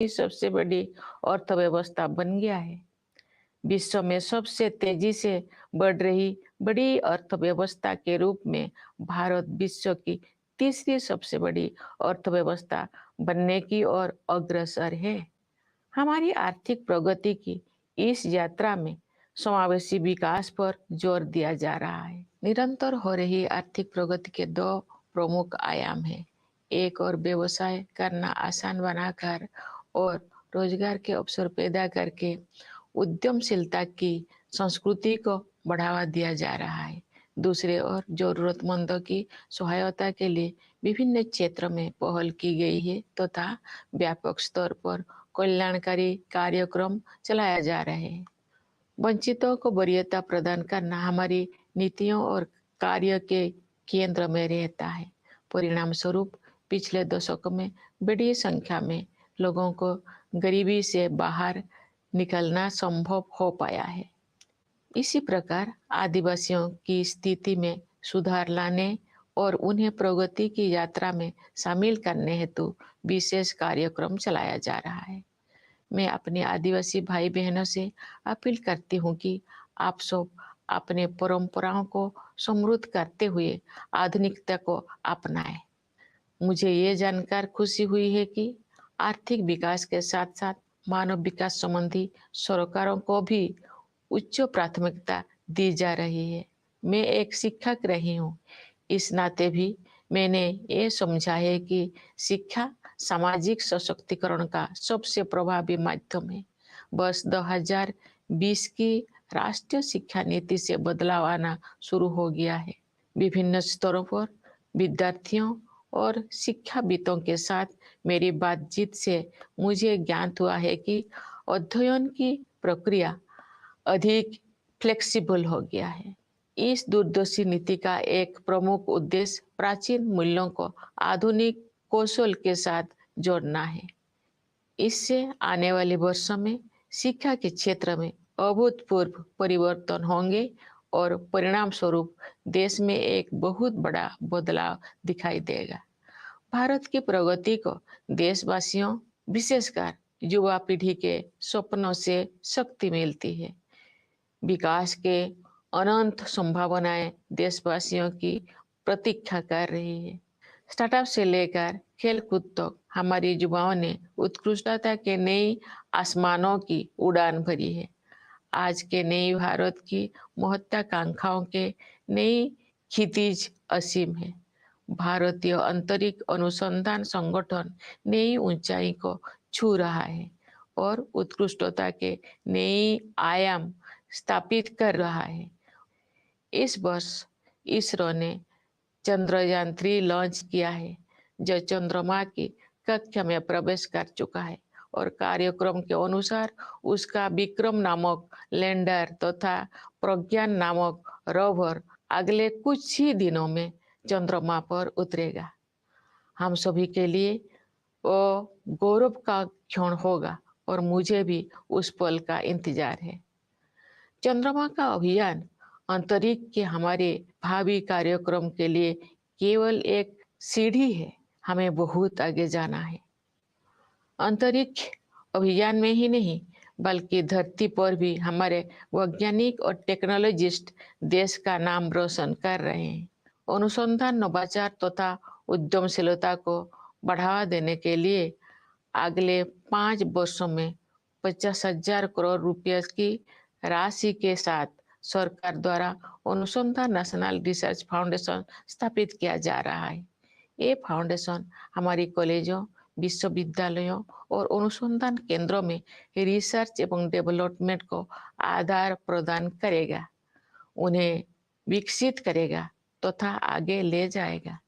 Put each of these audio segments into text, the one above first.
सबसे बड़ी अर्थव्यवस्था बन गया है। विश्व में सबसे तेजी से बढ़ रही बड़ी अर्थव्यवस्था के रूप में भारत विश्व की तीसरी सबसे बड़ी अर्थव्यवस्था बनने की ओर अग्रसर है। हमारी आर्थिक प्रगति की इस यात्रा में समावेशी विकास पर जोर दिया जा रहा है। निरंतर हो रही आर्थिक प्रगति के दो प्रमुख आयाम हैं। एक और व्यवसाय करना आसान बनाकर और रोजगार के अवसर पैदा करके उद्यमशीलता की संस्कृति को बढ़ावा दिया जा रहा है। दूसरे ओर जरूरतमंदों की सहायता के लिए विभिन्न क्षेत्र में पहल की गई है तथा व्यापक स्तर पर कल्याणकारी कार्यक्रम चलाया जा रहे हैं। वंचितों को वरीयता प्रदान करना हमारी नीतियों और कार्य के केंद्र में रहता है। परिणाम स्वरूप पिछले दशकों में बड़ी संख्या में लोगों को गरीबी से बाहर निकलना संभव हो पाया है। इसी प्रकार आदिवासियों की स्थिति में सुधार लाने और उन्हें प्रगति की यात्रा में शामिल करने हेतु विशेष कार्यक्रम चलाया जा रहा है। मैं अपने आदिवासी भाई बहनों से अपील करती हूँ कि आप सब अपने परंपराओं को समृद्ध करते हुए आधुनिकता को अपनाएं। मुझे ये जानकर खुशी हुई है कि आर्थिक विकास के साथ साथ मानव विकास संबंधी सरकारों को भी उच्च प्राथमिकता दी जा रही है। मैं एक शिक्षक रही हूँ, इस नाते भी मैंने ये समझा है कि शिक्षा सामाजिक सशक्तिकरण का सबसे प्रभावी माध्यम है। वर्ष 2020 की राष्ट्रीय शिक्षा नीति से बदलाव आना शुरू हो गया है। विभिन्न स्तरों पर विद्यार्थियों और शिक्षाविदों के साथ मेरी बातचीत से मुझे ज्ञात हुआ है कि अध्ययन की प्रक्रिया अधिक फ्लेक्सिबल हो गया है। इस दूरदर्शी नीति का एक प्रमुख उद्देश्य प्राचीन मूल्यों को आधुनिक कौशल के साथ जोड़ना है। इससे आने वाले वर्षों में शिक्षा के क्षेत्र में अभूतपूर्व परिवर्तन होंगे और परिणाम स्वरूप देश में एक बहुत बड़ा बदलाव दिखाई देगा। भारत की प्रगति को देशवासियों, विशेषकर युवा पीढ़ी के सपनों से शक्ति मिलती है। विकास के अनंत संभावनाएं देशवासियों की प्रतीक्षा कर रही है। स्टार्टअप से लेकर खेलकूद तक हमारी युवाओं ने उत्कृष्टता के नई आसमानों की उड़ान भरी है। आज के नई भारत की महत्वाकांक्षाओं के नई क्षितिज असीम है। भारतीय अंतरिक्ष अनुसंधान संगठन नई ऊंचाई को छू रहा है और उत्कृष्टता के नई आयाम स्थापित कर रहा है। इस वर्ष इसरो ने चंद्रयान-3 लॉन्च किया है, जो चंद्रमा की कक्षा में प्रवेश कर चुका है और कार्यक्रम के अनुसार उसका विक्रम नामक लैंडर तथा प्रज्ञान नामक रोवर अगले कुछ ही दिनों में चंद्रमा पर उतरेगा। हम सभी के लिए वो गौरव का क्षण होगा और मुझे भी उस पल का इंतजार है। चंद्रमा का अभियान अंतरिक्ष के हमारे भावी कार्यक्रम के लिए केवल एक सीढ़ी है। हमें बहुत आगे जाना है। अंतरिक्ष अभियान में ही नहीं बल्कि धरती पर भी हमारे वैज्ञानिक और टेक्नोलॉजिस्ट देश का नाम रोशन कर रहे हैं। अनुसंधान, नवाचार तथा उद्यमशीलता को बढ़ावा देने के लिए अगले 5 वर्षों में 50,000 करोड़ रुपये की राशि के साथ सरकार द्वारा अनुसंधान नेशनल रिसर्च फाउंडेशन स्थापित किया जा रहा है। ये फाउंडेशन हमारी कॉलेजों, विश्वविद्यालयों और अनुसंधान केंद्रों में रिसर्च एवं डेवलपमेंट को आधार प्रदान करेगा, उन्हें विकसित करेगा तथा आगे ले जाएगा।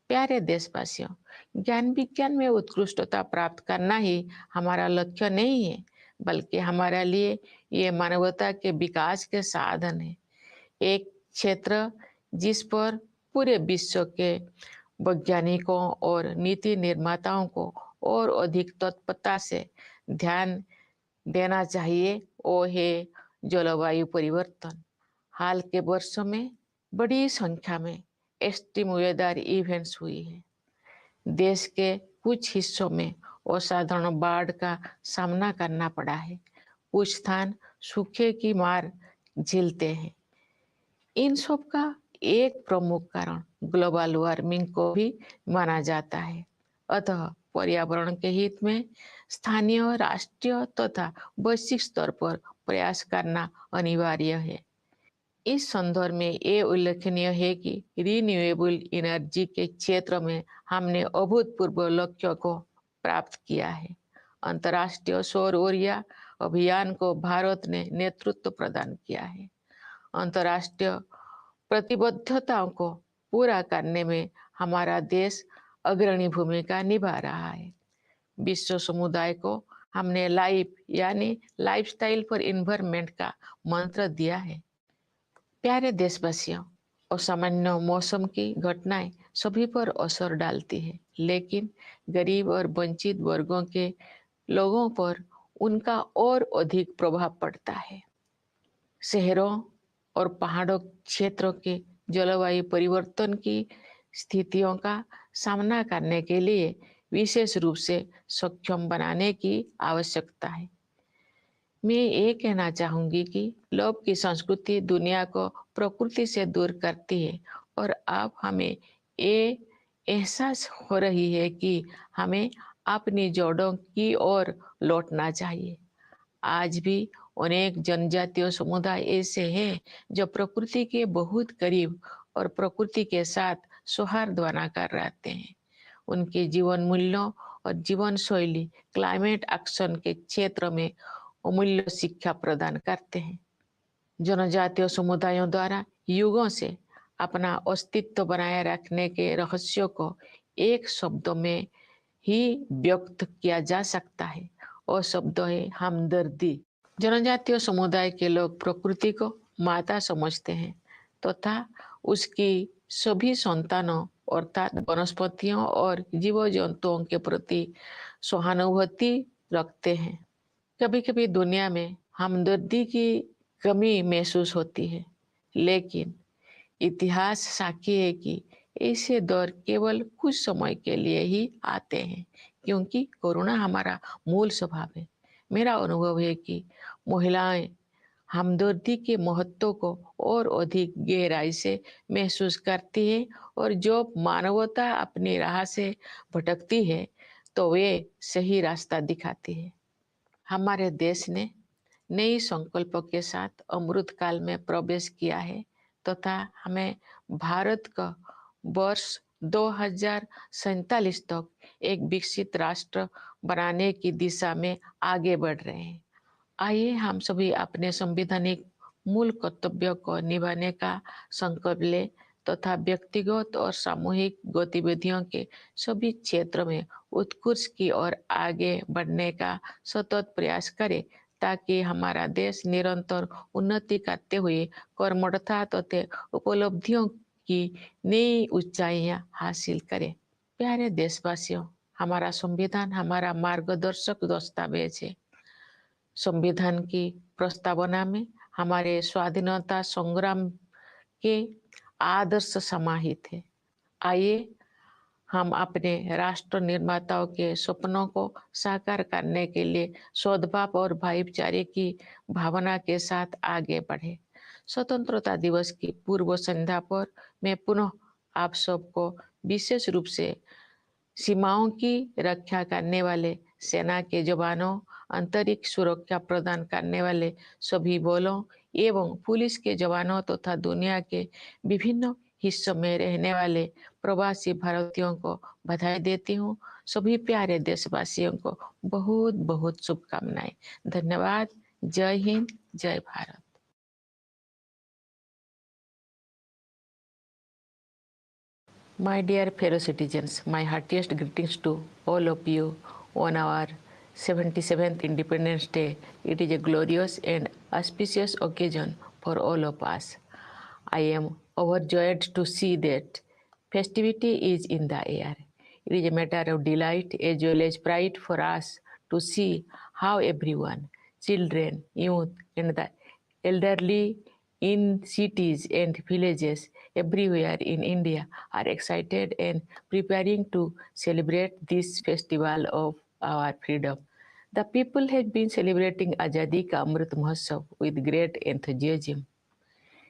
प्यारे देशवासियों, ज्ञान विज्ञान में उत्कृष्टता प्राप्त करना ही हमारा लक्ष्य नहीं है, बल्कि हमारे लिए ये मानवता के विकास के साधन है। एक क्षेत्र जिस पर पूरे विश्व के वैज्ञानिकों और नीति निर्माताओं को और अधिक तत्परता से ध्यान देना चाहिए, वो है जलवायु परिवर्तन। हाल के वर्षों में बड़ी संख्या में एक्सट्रीम वेदर इवेंट्स हुई है। देश के कुछ हिस्सों में असाधारण बाढ़ का सामना करना पड़ा है। कुछ स्थान सूखे की मार झेलते हैं। इन सब का एक प्रमुख कारण ग्लोबल वार्मिंग को भी माना जाता है। अतः पर्यावरण के हित में स्थानीय, राष्ट्रीय तथा वैश्विक स्तर पर प्रयास करना अनिवार्य है। इस संदर्भ में ये उल्लेखनीय है कि रिन्यूएबल एनर्जी के क्षेत्र में हमने अभूतपूर्व लक्ष्य को प्राप्त किया है। अंतर्राष्ट्रीय सौर ऊर्जा अभियान को भारत ने नेतृत्व प्रदान किया है। अंतर्राष्ट्रीय प्रतिबद्धताओं को पूरा करने में हमारा देश अग्रणी भूमिका निभा रहा है। विश्व समुदाय को हमने लाइफ यानी लाइफस्टाइल फॉर एनवायरनमेंट का मंत्र दिया है। प्यारे देशवासियों, असामान्य मौसम की घटनाएं सभी पर असर डालती है, लेकिन गरीब और वंचित वर्गों के लोगों पर उनका और अधिक प्रभाव पड़ता है। शहरों और पहाड़ों क्षेत्रों के जलवायु परिवर्तन की स्थितियों का सामना करने के लिए विशेष रूप से सक्षम बनाने की आवश्यकता है। मैं ये कहना चाहूंगी कि लोभ की संस्कृति दुनिया को प्रकृति से दूर करती है और अब हमें ये एहसास हो रही है कि हमें अपनी जड़ों की ओर लौटना चाहिए। आज भी अनेक जनजातीय समुदाय ऐसे हैं जो प्रकृति के बहुत करीब और प्रकृति के साथ सौहार्द बनाकर रहते हैं। उनके जीवन मूल्यों और जीवन शैली क्लाइमेट एक्शन के क्षेत्र में अमूल्य शिक्षा प्रदान करते हैं। जनजातीय समुदायों द्वारा युगों से अपना अस्तित्व बनाए रखने के रहस्यों को एक शब्द में ही व्यक्त किया जा सकता है और शब्द है हमदर्दी। जनजातीय समुदाय के लोग प्रकृति को माता समझते हैं तथा उसकी सभी संतानों अर्थात वनस्पतियों और जीव जंतुओं के प्रति सहानुभूति रखते हैं। कभी कभी दुनिया में हमदर्दी की कमी महसूस होती है, लेकिन इतिहास साक्षी है कि ऐसे दौर केवल कुछ समय के लिए ही आते हैं, क्योंकि करुणा हमारा मूल स्वभाव है। मेरा अनुभव है कि महिलाएं हमदर्दी के महत्व को और अधिक गहराई से महसूस करती है और जो मानवता अपनी राह से भटकती है तो वे सही रास्ता दिखाती है। हमारे देश ने नई संकल्पों के साथ अमृत काल में प्रवेश किया है तथा हमें भारत का वर्ष 2047 तक एक विकसित राष्ट्र बनाने की दिशा में आगे बढ़ रहे हैं। आइए हम सभी अपने संवैधानिक मूल कर्तव्यों को निभाने का संकल्प लें तथा व्यक्तिगत और सामूहिक गतिविधियों के सभी क्षेत्र में उत्कृष्ट की ओर आगे बढ़ने का सतत प्रयास करें, ताकि हमारा देश निरंतर उन्नति करते हुए कर्मठता तथा उपलब्धियों की नई ऊंचाइयां हासिल करे। प्यारे देशवासियों, हमारा संविधान हमारा मार्गदर्शक दस्तावेज है। संविधान की प्रस्तावना में हमारे स्वाधीनता संग्राम के आदर्श समाहित है। आइए हम अपने राष्ट्र निर्माताओं के सपनों को साकार करने के लिए सद्भाव और भाईचारे की भावना के साथ आगे बढ़े। स्वतंत्रता दिवस की पूर्व संध्या पर मैं पुनः आप सबको विशेष रूप से सीमाओं की रक्षा करने वाले सेना के जवानों, अंतरिक्ष सुरक्षा प्रदान करने वाले सभी बलों एवं पुलिस के जवानों तथा दुनिया के विभिन्न हिस्सों में रहने वाले प्रवासी भारतीयों को बधाई देती हूँ। सभी प्यारे देशवासियों को बहुत बहुत शुभकामनाएं। धन्यवाद। जय हिंद, जय Bharat. My dear fellow citizens, my heartiest greetings to all of you on our 77th Independence Day. It is a glorious and auspicious occasion for all of us. I am overjoyed to see that festivity is in the air. It is a matter of delight as well as pride for us to see how everyone, children, youth, and the elderly in cities and villages everywhere in India are excited and preparing to celebrate this festival of our freedom. The people have been celebrating Azadi Ka Amrit Mahotsav with great enthusiasm.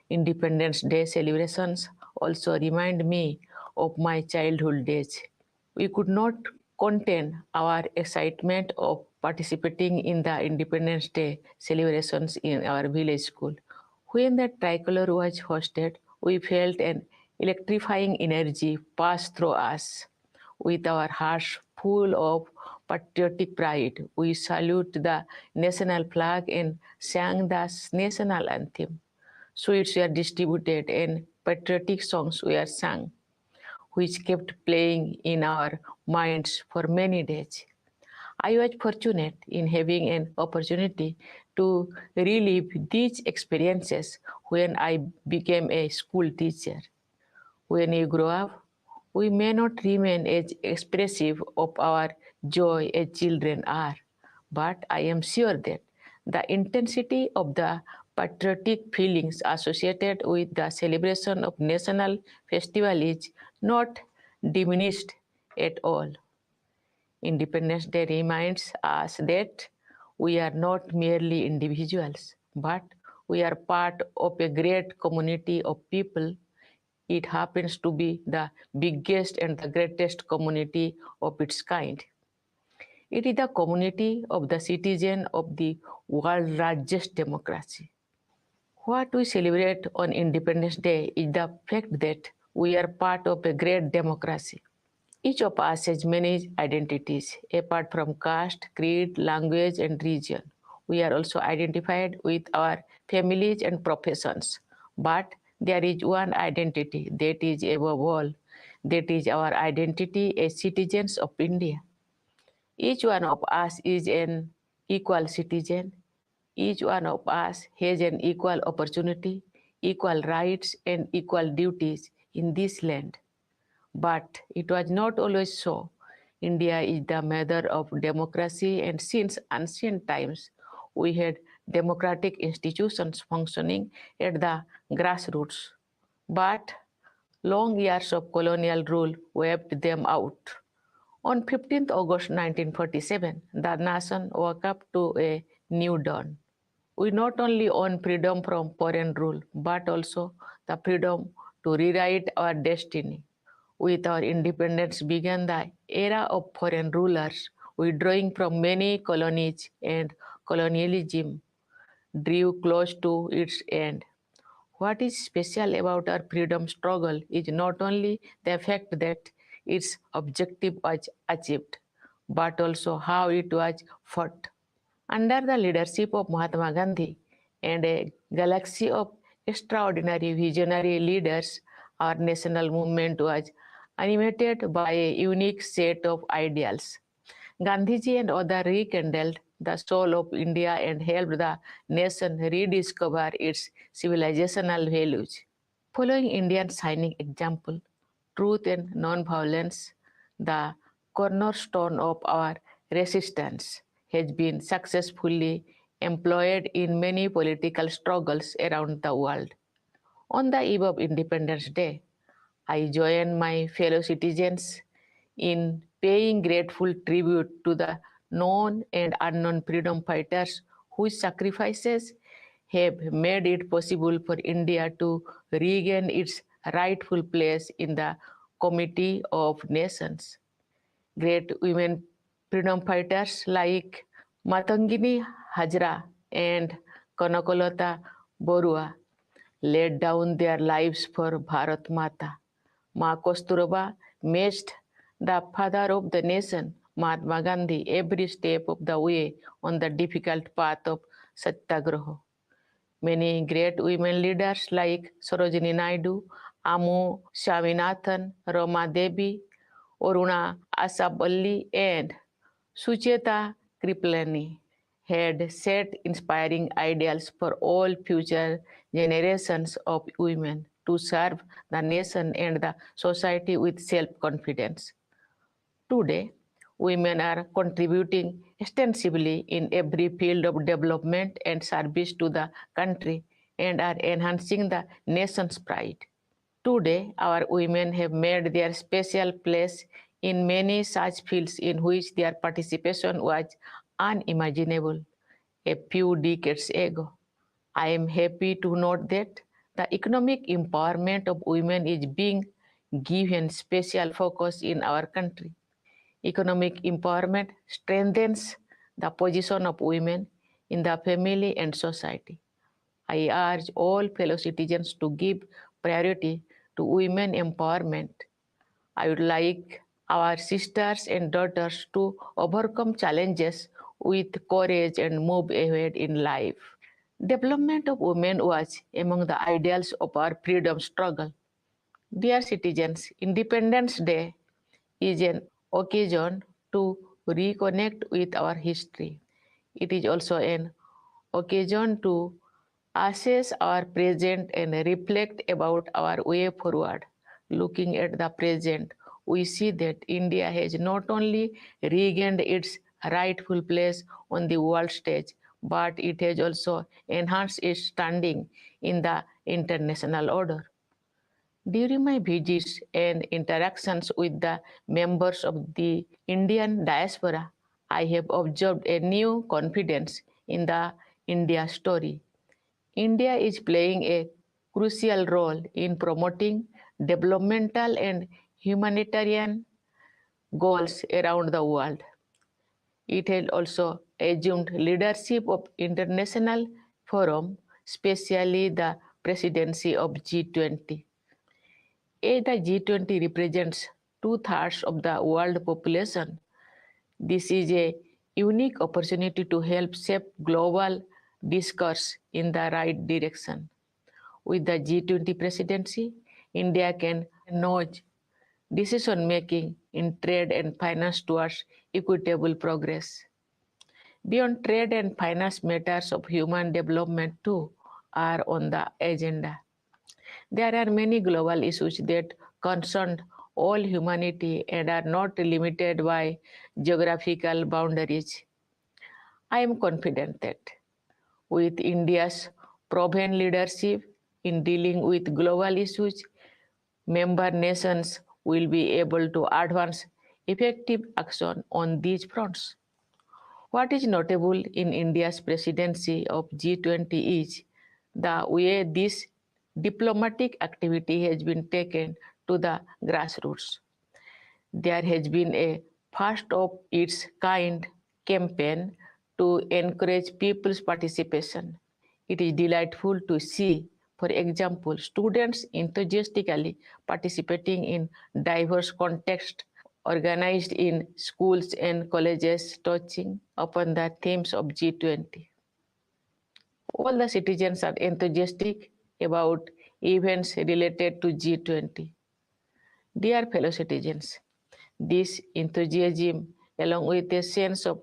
Independence Day celebrations also remind me of my childhood days. We could not contain our excitement of participating in the Independence Day celebrations in our village school. When the tricolor was hosted, we felt an electrifying energy pass through us. With our hearts full of patriotic pride, we salute the national flag and sang the national anthem. Sweets were distributed and patriotic songs were sung, which kept playing in our minds for many days. I was fortunate in having an opportunity to relive these experiences when I became a school teacher. When we grow up, we may not remain as expressive of our joy as children are, but I am sure that the intensity of the patriotic feelings associated with the celebration of national festival is not diminished at all. Independence Day reminds us that we are not merely individuals, but we are part of a great community of people. It happens to be the biggest and the greatest community of its kind. It is the community of the citizen of the world's largest democracy. What we celebrate on Independence Day is the fact that we are part of a great democracy. Each of us has many identities, apart from caste, creed, language, and region. We are also identified with our families and professions. But there is one identity that is above all, that is our identity as citizens of India. Each one of us is an equal citizen. Each one of us has an equal opportunity, equal rights, and equal duties in this land. But it was not always so. India is the mother of democracy, and since ancient times, we had democratic institutions functioning at the grassroots. But long years of colonial rule wiped them out. On 15th August 1947, the nation woke up to a new dawn. We not only own freedom from foreign rule, but also the freedom to rewrite our destiny. With our independence began the era of foreign rulers, withdrawing from many colonies, and colonialism drew close to its end. What is special about our freedom struggle is not only the fact that its objective was achieved, but also how it was fought. Under the leadership of Mahatma Gandhi and a galaxy of extraordinary visionary leaders, our national movement was animated by a unique set of ideals. Gandhiji and others rekindled the soul of India and helped the nation rediscover its civilizational values. Following India's shining example, truth and non-violence, the cornerstone of our resistance, has been successfully employed in many political struggles around the world. On the eve of Independence Day, I join my fellow citizens in paying grateful tribute to the known and unknown freedom fighters whose sacrifices have made it possible for India to regain its rightful place in the Committee of Nations. Great women freedom fighters like Matangini Hajra and Kanakolata Borua laid down their lives for Bharat Mata. Ma Kosturaba matched the father of the nation, Mahatma Gandhi, every step of the way on the difficult path of Satyagraha. Many great women leaders like Sarojini Naidu, Amu Swaminathan, Rama Devi, Aruna Asaballi, and Sucheta Kripalani had set inspiring ideals for all future generations of women to serve the nation and the society with self-confidence. Today, women are contributing extensively in every field of development and service to the country and are enhancing the nation's pride. Today, our women have made their special place in many such fields in which their participation was unimaginable a few decades ago. I am happy to note that the economic empowerment of women is being given special focus in our country. Economic empowerment strengthens the position of women in the family and society. I urge all fellow citizens to give priority to women empowerment. I would like our sisters and daughters to overcome challenges with courage and move ahead in life. Development of women was among the ideals of our freedom struggle. Dear citizens, Independence Day is an occasion to reconnect with our history. It is also an occasion to assess our present and reflect about our way forward. Looking at the present, we see that India has not only regained its rightful place on the world stage, but it has also enhanced its standing in the international order. During my visits and interactions with the members of the Indian diaspora, I have observed a new confidence in the India story. India is playing a crucial role in promoting developmental and humanitarian goals around the world. It has also assumed leadership of international forum, especially the presidency of G20. As the G20 represents two-thirds of the world population, this is a unique opportunity to help shape global discourse in the right direction. With the G20 presidency, India can nudge decision making in trade and finance towards equitable progress. Beyond trade and finance, matters of human development too are on the agenda. There are many global issues that concern all humanity and are not limited by geographical boundaries. I am confident that with India's proven leadership in dealing with global issues, member nations will be able to advance effective action on these fronts. What is notable in India's presidency of G20 is the way this diplomatic activity has been taken to the grassroots. There has been a first of its kind campaign to encourage people's participation. It is delightful to see, for example, students enthusiastically participating in diverse contexts organized in schools and colleges touching upon the themes of G20. All the citizens are enthusiastic about events related to G20. Dear fellow citizens, this enthusiasm, along with a sense of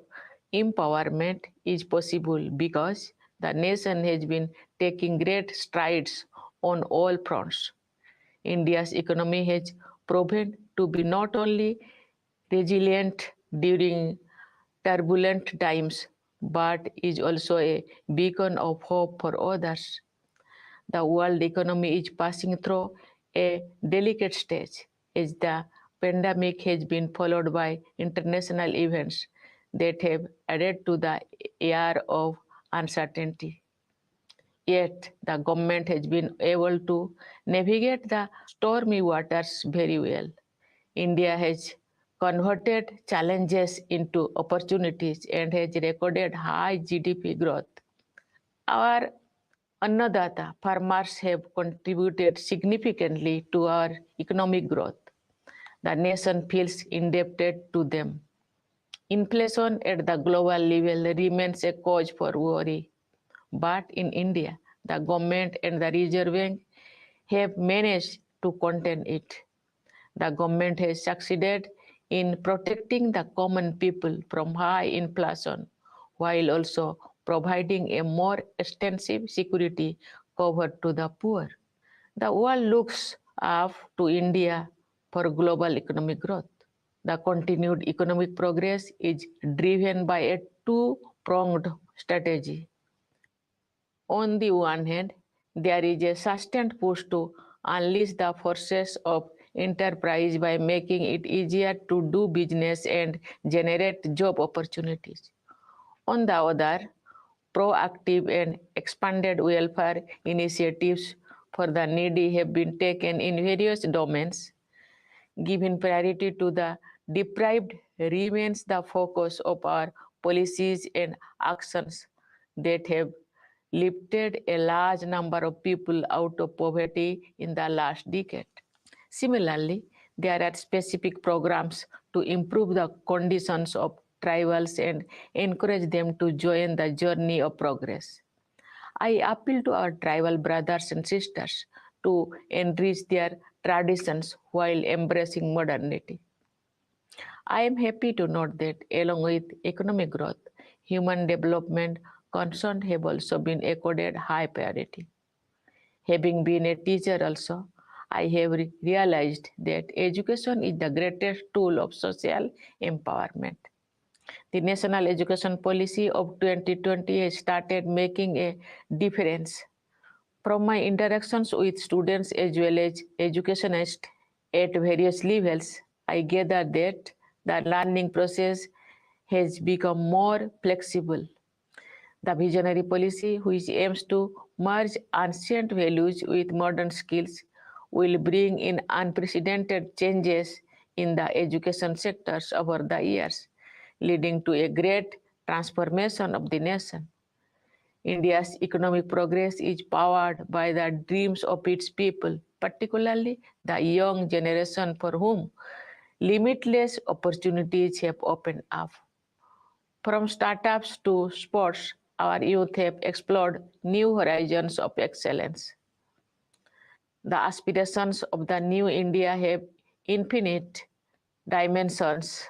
empowerment, is possible because the nation has been taking great strides on all fronts. India's economy has proven to be not only resilient during turbulent times, but is also a beacon of hope for others. The world economy is passing through a delicate stage as the pandemic has been followed by international events that have added to the air of uncertainty. Yet, the government has been able to navigate the stormy waters very well. India has converted challenges into opportunities and has recorded high GDP growth. Our Annadata farmers have contributed significantly to our economic growth. The nation feels indebted to them. Inflation at the global level remains a cause for worry. But in India, the government and the Reserve Bank have managed to contain it. The government has succeeded in protecting the common people from high inflation, while also providing a more extensive security cover to the poor. The world looks up to India for global economic growth. The continued economic progress is driven by a two-pronged strategy. On the one hand, there is a sustained push to unleash the forces of enterprise by making it easier to do business and generate job opportunities. On the other, proactive and expanded welfare initiatives for the needy have been taken in various domains. Giving priority to the deprived remains the focus of our policies and actions that have lifted a large number of people out of poverty in the last decade. Similarly, there are specific programs to improve the conditions of tribals and encourage them to join the journey of progress. I appeal to our tribal brothers and sisters to enrich their traditions while embracing modernity. I am happy to note that along with economic growth, human development concerns have also been accorded high priority. Having been a teacher also, I have realized that education is the greatest tool of social empowerment. The National Education Policy of 2020 has started making a difference. From my interactions with students as well as educationists at various levels, I gather that the learning process has become more flexible. The visionary policy, which aims to merge ancient values with modern skills, will bring in unprecedented changes in the education sectors over the years, leading to a great transformation of the nation. India's economic progress is powered by the dreams of its people, particularly the young generation for whom limitless opportunities have opened up. From startups to sports, our youth have explored new horizons of excellence. The aspirations of the new India have infinite dimensions.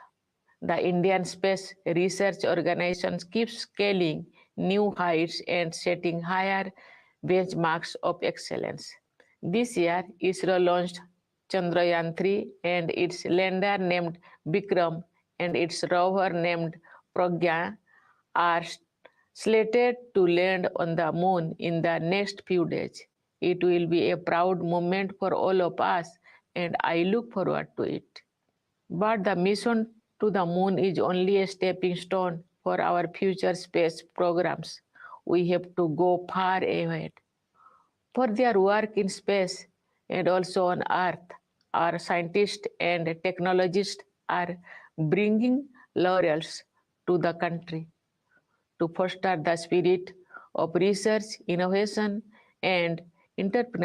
The Indian Space Research Organization keeps scaling new heights and setting higher benchmarks of excellence. This year, ISRO launched Chandrayaan-3 and its lander named Vikram and its rover named Pragya are slated to land on the moon in the next few days. It will be a proud moment for all of us, and I look forward to it. But the mission to the moon is only a stepping stone for our future space programs. We have to go far ahead. For their work in space and also on Earth, our scientists and technologists are bringing laurels to the country to foster the spirit of research, innovation, and entrepreneurship.